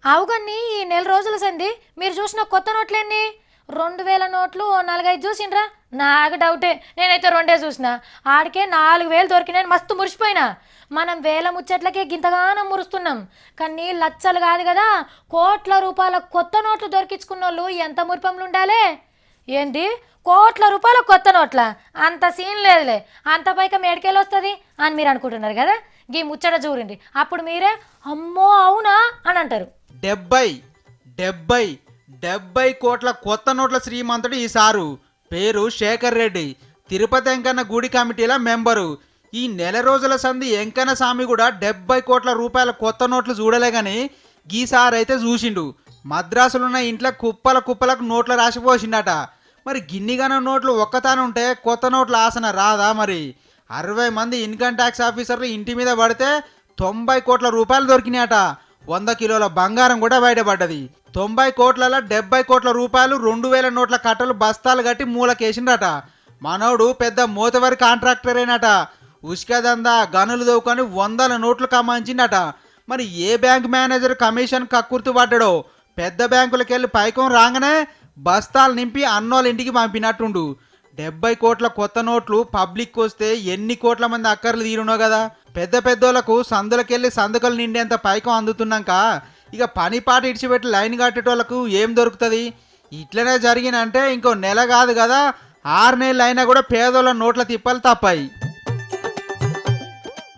అవుగన్ని ఈ నెల రోజుల సంది మీరు చూసిన కొత్త నోట్లన్నీ 2000 నోట్లు ఓ 4-5 చూసిండ్రా. నాకు డౌటే, నేనైతే రెండే చూసిన. ఆడికే 4000 దొరికినాయని మస్తు మురిసిపోయినా. మనం వేల ముచ్చట్లకే గింతగానం మురుస్తున్నాం, కానీ లచ్చలు కాదు కదా, కోట్ల రూపాయల కొత్త నోట్లు దొరికించుకున్న వాళ్ళు ఎంత మురిపంలు ఉండాలి. ఏంది, కోట్ల రూపాయల కొత్త నోట్ల? అంత సీన్ లేదులే, అంత పైక మేడికెళ్ళి వస్తుంది అని మీరు అనుకుంటున్నారు కదా. గీ ముచ్చట చూడండి, అప్పుడు మీరే అమ్మో అవునా అని అంటారు. 70 కోట్ల కొత్త నోట్ల శ్రీమంతుడు ఈ సారు. పేరు శేఖర్ రెడ్డి, తిరుపతి వెంకన్న గుడి కమిటీల మెంబరు. ఈ నెల రోజుల సంధి వెంకన్న స్వామి కూడా 70 కోట్ల రూపాయల కొత్త నోట్లు చూడలే గాని గీసారి అయితే చూసిండు. మద్రాసులున్న ఇంట్లో కుప్పలకు నోట్ల రాసిపోసిండట. మరి గిన్నిగానం నోట్లు ఒక్కతానుంటే కొత్త నోట్ల ఆసన రాదా? మరి 60 మంది ఇన్కమ్ ట్యాక్స్ ఆఫీసర్లు ఇంటి మీద పడితే 90 కోట్ల రూపాయలు దొరికినాయట. 100 కిలోల బంగారం కూడా బయటపడ్డది. 90 కోట్లలో 70 కోట్ల రూపాయలు 2000 నోట్ల కట్టలు బస్తాలు కట్టి మూలకేసిండట. మనోడు పెద్ద మోతవరి కాంట్రాక్టర్ అయినట. ఉష్క దందా గనులు దవ్వుకొని 100 నోట్లు కమాయించిండట. మరి ఏ బ్యాంక్ మేనేజర్ కమిషన్ కక్కుర్తి పడ్డాడో పెద్ద బ్యాంకులకెళ్ళి పైకం రాగానే బస్తాలు నింపి అన్నోళ్ళ ఇంటికి పంపినట్టుండు. 70 కోట్ల కొత్త నోట్లు పబ్లిక్ వస్తే ఎన్ని కోట్ల మంది అక్కర్లు తీరునో కదా. పెద్దోళ్లకు సందులకెళ్ళి సందుకలు నిండేంత పైకం అందుతున్నాక ఇక పని పాట ఇడిచిపెట్టి లైన్ కట్టేటోళ్లకు ఏం దొరుకుతుంది? ఇట్లనే జరిగినంటే ఇంకో నెల కాదు కదా, 6 నెలలు అయినా కూడా పేదోళ్ళ నోట్ల తిప్పలు తప్పాయి.